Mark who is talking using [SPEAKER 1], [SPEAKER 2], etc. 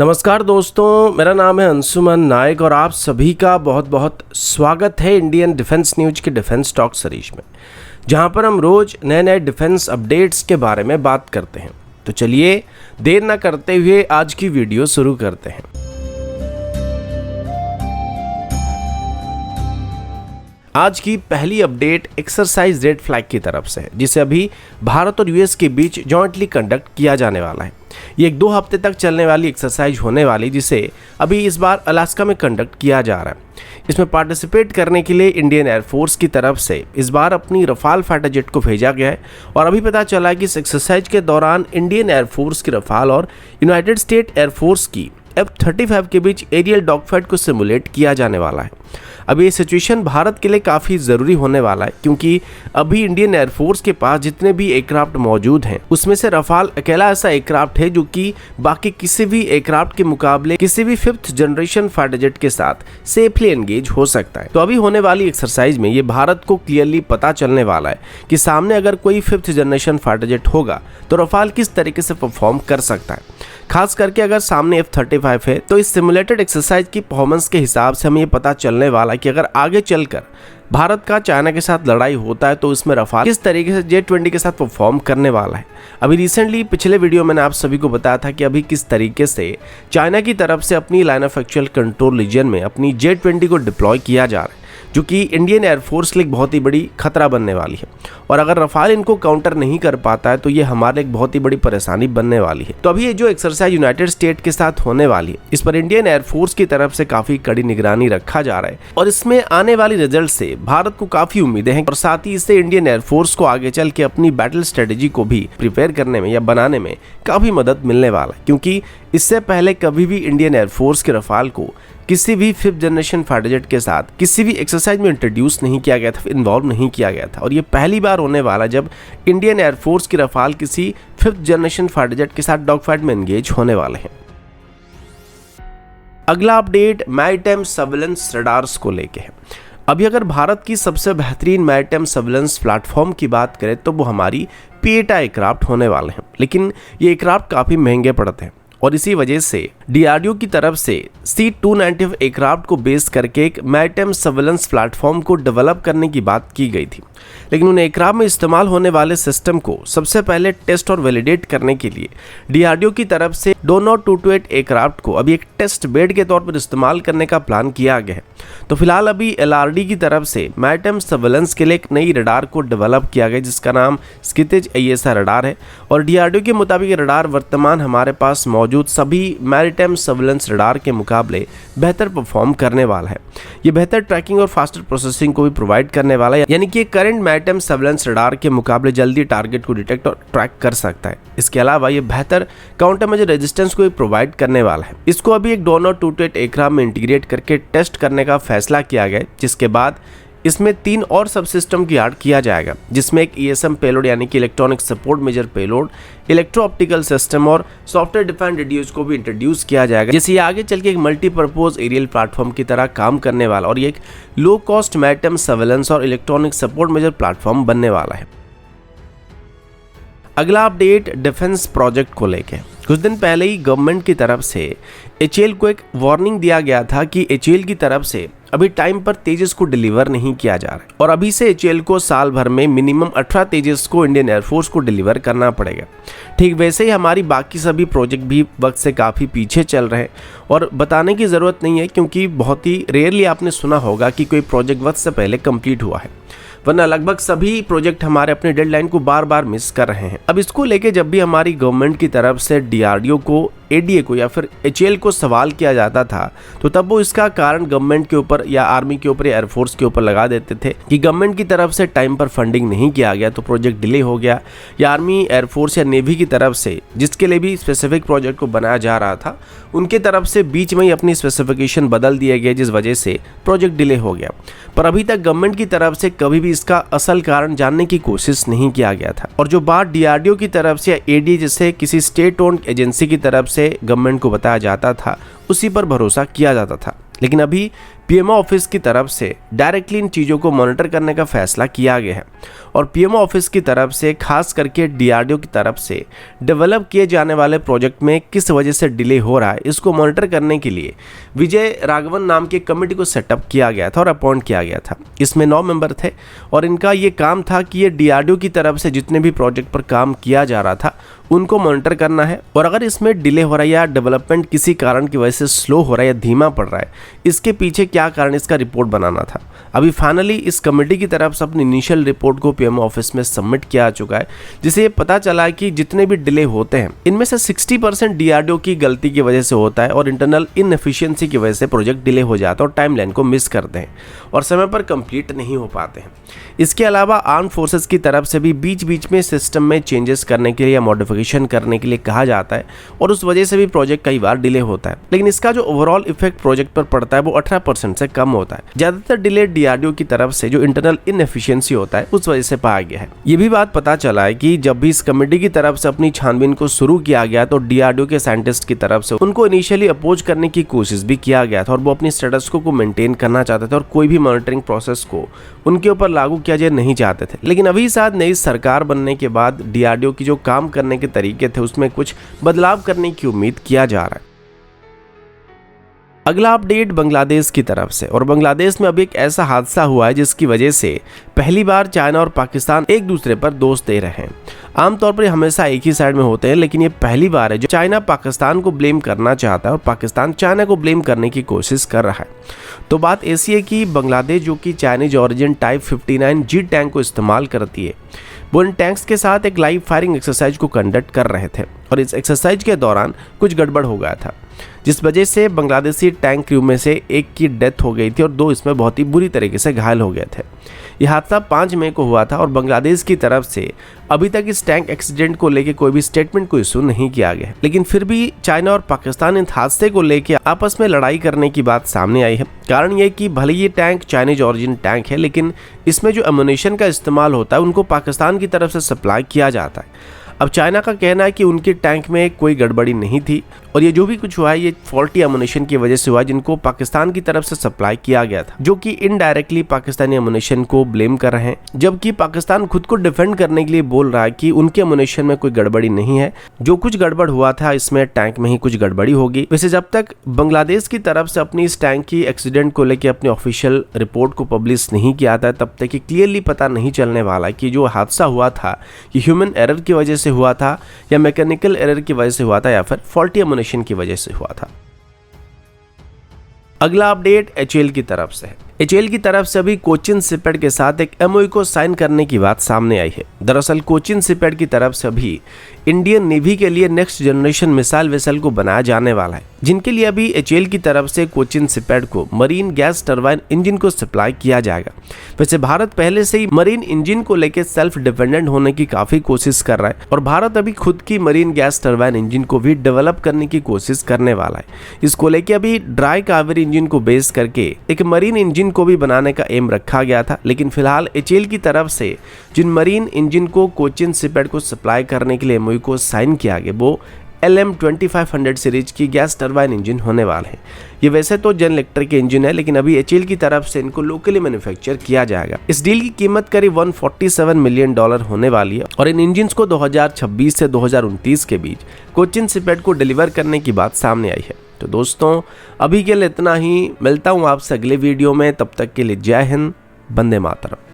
[SPEAKER 1] नमस्कार दोस्तों, मेरा नाम है अंशुमन नायक और आप सभी का बहुत बहुत स्वागत है इंडियन डिफेंस न्यूज के डिफेंस टॉक सीरीज में, जहां पर हम रोज नए नए डिफेंस अपडेट्स के बारे में बात करते हैं। तो चलिए देर ना करते हुए आज की वीडियो शुरू करते हैं। आज की पहली अपडेट एक्सरसाइज रेड फ्लैग की तरफ से है, जिसे अभी भारत और यूएस के बीच जॉइंटली कंडक्ट किया जाने वाला है। ये 2 हफ्ते तक चलने वाली एक्सरसाइज होने वाली, जिसे अभी इस बार अलास्का में कंडक्ट किया जा रहा है। इसमें पार्टिसिपेट करने के लिए इंडियन एयरफोर्स की तरफ से इस बार अपनी रफाल फाइटर जेट को भेजा गया है और अभी पता चला है कि इस एक्सरसाइज के दौरान इंडियन एयरफोर्स की रफाल और यूनाइटेड स्टेट एयरफोर्स की F-35 के बीच एरियल डॉगफाइट को सिमुलेट किया जाने वाला है। अब ये सिचुएशन भारत के लिए काफ़ी ज़रूरी होने वाला है, क्योंकि अभी इंडियन एयरफोर्स के पास जितने भी एयरक्राफ्ट मौजूद हैं उसमें से रफाल अकेला ऐसा एयरक्राफ्ट है जो कि बाकी किसी भी एयरक्राफ्ट के मुकाबले किसी भी 5th जनरेशन फाइटर जेट के साथ सेफली एंगेज हो सकता है। तो अभी होने वाली एक्सरसाइज में ये भारत को क्लियरली पता चलने वाला है कि सामने अगर कोई 5th जनरेशन फाइटर जेट होगा तो रफाल किस तरीके से परफॉर्म कर सकता है। खास करके अगर सामने F-35 है तो इस सिमुलेटेड एक्सरसाइज की परफॉर्मेंस के हिसाब से हमें ये पता चलने वाला है कि अगर आगे चलकर भारत का चाइना के साथ लड़ाई होता है तो इसमें रफाल किस तरीके से J-20 के साथ परफॉर्म करने वाला है। अभी रिसेंटली पिछले वीडियो मैंने आप सभी को बताया था कि अभी किस तरीके से चाइना की तरफ से अपनी line of actual control region में अपनी J-20 को डिप्लॉय किया जा रहा है, जो कि इंडियन एयरफोर्स के लिए बहुत ही बड़ी खतरा बनने वाली है। और अगर रफाल इनको काउंटर नहीं कर पाता है तो ये हमारे लिए बहुत ही बड़ी परेशानी बनने वाली है। तो अभी ये जो एक्सरसाइज यूनाइटेड स्टेट के साथ होने वाली है, इस पर इंडियन एयरफोर्स की तरफ से काफी कड़ी निगरानी रखा जा रहा है और इसमें आने वाली रिजल्ट से भारत को काफी उम्मीदें हैं और साथ ही इससे इंडियन एयरफोर्स को आगे चल के अपनी बैटल स्ट्रेटेजी को भी प्रिपेयर करने में या बनाने में काफी मदद मिलने वाला है, क्योंकि इससे पहले कभी भी इंडियन एयरफोर्स के रफाल को किसी भी 5th जनरेशन फाइटर जेट के साथ किसी भी एक्सरसाइज में इंट्रोड्यूस नहीं किया गया था, इन्वॉल्व नहीं किया गया था। और ये पहली बार होने वाला जब इंडियन एयरफोर्स की रफाल किसी 5th जनरेशन फाइटर जेट के साथ डॉग फाइट में एंगेज होने वाले हैं। अगला अपडेट मैरीटाइम सर्विलेंस रडार्स को लेके है। अभी अगर भारत की सबसे बेहतरीन मैरीटाइम सर्विलेंस प्लेटफॉर्म की बात करें तो वो हमारी P-8 एयरक्राफ्ट होने वाले हैं, लेकिन ये एयरक्राफ्ट काफ़ी महंगे पड़ते हैं और इसी वजह से DRDO की तरफ से C-290 एयरक्राफ्ट को बेस करके एक मैरीटाइम सर्विलेंस प्लेटफॉर्म को डेवलप करने की बात की गई थी, लेकिन उन एयरक्राफ्ट में इस्तेमाल होने वाले सिस्टम को सबसे पहले टेस्ट और वैलिडेट करने के लिए DRDO की तरफ से डोनॉट 228 एयरक्राफ्ट को अभी एक टेस्ट बेड के तौर पर इस्तेमाल करने का प्लान किया गया है। तो फिलहाल अभी LRD की तरफ से मैरीटाइम सर्विलेंस के लिए एक नई रडार को डेवलप किया गया, जिसका नाम स्कितेज AESA रडार है और DRDO के मुताबिक रडार वर्तमान हमारे पास मौजूद सभी मैरीटाइम सर्विलेंस रडार के मुकाबले बेहतर परफॉर्म करने वाला है। ये बेहतर ट्रैकिंग और फास्टर प्रोसेसिंग को भी प्रोवाइड करने वाला है, यानी कि करंट मैरीटाइम सर्विलेंस रडार के मुकाबले जल्दी टारगेट को डिटेक्ट और ट्रैक कर सकता है। इसके अलावा ये बेहतर काउंटर मेजर रेजिस्टेंस को भी प्रोवाइड करने वाला है। इसको अभी एक डोनॉट 228 एयरक्राफ्ट में इंटीग्रेट करके टेस्ट करने का फैसला किया गया, जिसके बाद इसमें 3 और सब सिस्टम की ऐड किया जाएगा, जिसमें एक ESM पेलोड यानी कि electronic support measure payload, electro optical system और सॉफ्टवेयर डिफाइंड रेडियोज को भी इंट्रोड्यूस किया जाएगा, जिससे ये आगे चल के एक मल्टीपर्पज एरियल प्लेटफॉर्म की तरह काम करने वाला और ये एक लो कॉस्ट मैरीटाइम सर्विलेंस और इलेक्ट्रॉनिक सपोर्ट मेजर प्लेटफॉर्म बनने वाला है। अगला अपडेट डिफेंस प्रोजेक्ट को लेके। कुछ दिन पहले ही गवर्नमेंट की तरफ से HAL को एक वार्निंग दिया गया था कि HAL की तरफ से अभी टाइम पर तेजस को डिलीवर नहीं किया जा रहा है और अभी से HAL को साल भर में मिनिमम 18 तेजस को इंडियन एयरफोर्स को डिलीवर करना पड़ेगा। ठीक वैसे ही हमारी बाकी सभी प्रोजेक्ट भी वक्त से काफ़ी पीछे चल रहे हैं और बताने की ज़रूरत नहीं है, क्योंकि बहुत ही रेयरली आपने सुना होगा कि कोई प्रोजेक्ट वक्त से पहले कंप्लीट हुआ है, वरना लगभग सभी प्रोजेक्ट हमारे अपने डेडलाइन को बार बार मिस कर रहे हैं। अब इसको लेके जब भी हमारी गवर्नमेंट की तरफ से DRDO को, ADA को या फिर HAL को सवाल किया जाता था तो तब वो इसका कारण गवर्नमेंट के ऊपर या आर्मी के ऊपर या एयरफोर्स के ऊपर लगा देते थे कि गवर्नमेंट की तरफ से टाइम पर फंडिंग नहीं किया गया तो प्रोजेक्ट डिले हो गया, या आर्मी, एयरफोर्स या नेवी की तरफ से जिसके लिए भी स्पेसिफिक प्रोजेक्ट को बनाया जा रहा था उनके तरफ से बीच में ही अपनी स्पेसिफिकेशन बदल दिए गए, जिस वजह से प्रोजेक्ट डिले हो गया। पर अभी तक गवर्नमेंट की तरफ से कभी भी इसका असल कारण जानने की कोशिश नहीं किया गया था और जो बात DRDO की तरफ से या ADA जैसे किसी स्टेट ओन्ड एजेंसी की तरफ से गवर्नमेंट को बताया जाता था उसी पर भरोसा किया जाता था। लेकिन अभी पीएमओ ऑफिस की तरफ से डायरेक्टली इन चीज़ों को मॉनिटर करने का फैसला किया गया है। और पीएमओ ऑफिस की तरफ से खास करके डीआरडीओ की तरफ से डेवलप किए जाने वाले प्रोजेक्ट में किस वजह से डिले हो रहा है, इसको मॉनिटर करने के लिए विजय राघवन नाम के कमेटी को सेटअप किया गया था और अपॉइंट किया गया था। इसमें 9 मेंबर थे और इनका ये काम था कि ये डीआरडीओ की तरफ से जितने भी प्रोजेक्ट पर काम किया जा रहा था उनको मॉनिटर करना है, और अगर इसमें डिले हो रहा है या डेवलपमेंट किसी कारण की वजह से स्लो हो रहा है या धीमा पड़ रहा है, इसके पीछे क्या कारण, इसका रिपोर्ट बनाना था। अभी फाइनली इस कमेटी की तरफ से अपनी इनिशियल रिपोर्ट को पीएमओ ऑफिस में सबमिट किया जा चुका है, जिसे ये पता चला है कि जितने भी डिले होते हैं इनमें से 60% डीआरडीओ की गलती की वजह से होता है और इंटरनल इनएफिशिएंसी की वजह से प्रोजेक्ट डिले हो जाता है और टाइमलाइन को मिस करते हैं और समय पर कंप्लीट नहीं हो पाते हैं। इसके अलावा आर्म फोर्सेस की तरफ से भी बीच बीच में सिस्टम में चेंजेस करने के लिए या मॉडिफिकेशन करने के लिए कहा जाता है और उस वजह से भी प्रोजेक्ट कई बार डिले होता है, लेकिन इसका जो ओवरऑल इफेक्ट प्रोजेक्ट पर पड़ता है वो 18% से कम होता है। ज्यादातर डिले डीआरडीओ की तरफ से जो इंटरनल इनएफिशिएंसी होता है उस वजह से पाया गया है। ये भी बात पता चला है कि जब भी इस कमेटी की तरफ से अपनी छानबीन को शुरू किया गया तो डीआरडीओ के साइंटिस्ट की तरफ से उनको इनिशियली अपोज करने की कोशिश भी किया गया था और वो अपनी स्टेटस को मेंटेन करना चाहते थे और कोई भी मॉनिटरिंग प्रोसेस को उनके ऊपर लागू किया जाए नहीं चाहते थे। लेकिन अभी साथ नई सरकार बनने के बाद डीआरडीओ की जो काम करने के तरीके थे उसमें कुछ बदलाव करने की उम्मीद किया जा रहा है। अगला अपडेट बांग्लादेश की तरफ से, और बांग्लादेश में अभी एक ऐसा हादसा हुआ है जिसकी वजह से पहली बार चाइना और पाकिस्तान एक दूसरे पर दोष दे रहे हैं। आमतौर पर हमेशा एक ही साइड में होते हैं, लेकिन ये पहली बार है जो चाइना पाकिस्तान को ब्लेम करना चाहता है और पाकिस्तान चाइना को ब्लेम करने की कोशिश कर रहा है। तो बात ऐसी है कि बांग्लादेश जो कि Chinese origin type 59G tank को इस्तेमाल करती है, वो इन टैंक्स के साथ एक लाइव फायरिंग एक्सरसाइज को कंडक्ट कर रहे थे और इस एक्सरसाइज के दौरान कुछ गड़बड़ हो गया था, जिस वजह से बांग्लादेशी टैंक क्रू में से एक की डेथ हो गई थी और 2 इसमें बहुत ही बुरी तरीके से घायल हो गए थे। यह हादसा 5 मई को हुआ था और बांग्लादेश की तरफ से अभी तक इस टैंक एक्सीडेंट को लेकर कोई भी स्टेटमेंट को इशू नहीं किया गया है, लेकिन फिर भी चाइना और पाकिस्तान इन हादसे को लेकर आपस में लड़ाई करने की बात सामने आई है। कारण यह कि भले ये टैंक चाइनीज ऑरिजिन टैंक है, लेकिन इसमें जो एमुनेशन का इस्तेमाल होता है उनको पाकिस्तान की तरफ से सप्लाई किया जाता है। अब चाइना का कहना है कि उनके टैंक में कोई गड़बड़ी नहीं थी और ये जो भी कुछ हुआ है ये फॉल्टी एमुनेशन की वजह से हुआ जिनको पाकिस्तान की तरफ से सप्लाई किया गया था, जो कि इनडायरेक्टली पाकिस्तानी एमुनेशन को ब्लेम कर रहे हैं, जबकि पाकिस्तान खुद को डिफेंड करने के लिए बोल रहा है कि उनके एमुनेशन में कोई गड़बड़ी नहीं है, जो कुछ गड़बड़ हुआ था इसमें टैंक में ही कुछ गड़बड़ी होगी। वैसे जब तक बांग्लादेश की तरफ से अपनी इस टैंक की एक्सीडेंट को लेकर अपनी ऑफिशियल रिपोर्ट को पब्लिश नहीं किया था, तब तक क्लियरली पता नहीं चलने वाला कि जो हादसा हुआ था ये ह्यूमन एरर की वजह से हुआ था या मैकेनिकल एरर की वजह से हुआ था या फिर फॉल्टी एमुनेशन की वजह से हुआ था। अगला अपडेट एचएएल की तरफ से है। एचएएल की तरफ से अभी कोचिन शिपयार्ड के साथ एक एमओयू को साइन करने की बात सामने आई है। दरअसल कोचिन शिपयार्ड की तरफ से अभी इंडियन नेवी के लिए नेक्स्ट जनरेशन मिसाइल वेसल को बनाया जाने वाला है, जिनके लिए अभी एचएएल की तरफ से कोचिन शिपयार्ड को मरीन गैस टरबाइन इंजन को सप्लाई किया जाएगा। वैसे भारत पहले से ही मरीन इंजन को लेकर सेल्फ डिपेंडेंट होने की काफी कोशिश कर रहा है और भारत अभी खुद की मरीन गैस टरबाइन इंजन को भी डेवलप करने की कोशिश करने वाला है। इसको लेकर अभी ड्राई कावेरी इंजन को बेस करके एक मरीन इंजन को भी बनाने का एम रखा गया था, लेकिन फिलहाल एचएएल की तरफ से जिन मरीन इंजन को कोचिन शिपयार्ड को सप्लाई करने के लिए एमओयू को साइन किया गया वो LM2500 सीरीज की गैस टरबाइन इंजन होने वाले हैं। ये वैसे तो जनरल इलेक्ट्रिक के इंजन है, लेकिन अभी एचएएल की तरफ से इनको लोकली मैन्युफैक्चर किया जाएगा। इस डील की कीमत करीब $147 मिलियन होने वाली है और इन इंजन को 2026 से 2029 के बीच कोचिन शिपयार्ड को डिलीवर करने की बात सामने आई है। तो दोस्तों अभी के लिए इतना ही, मिलता हूँ आपसे अगले वीडियो में, तब तक के लिए जय हिंद, वंदे मातरम।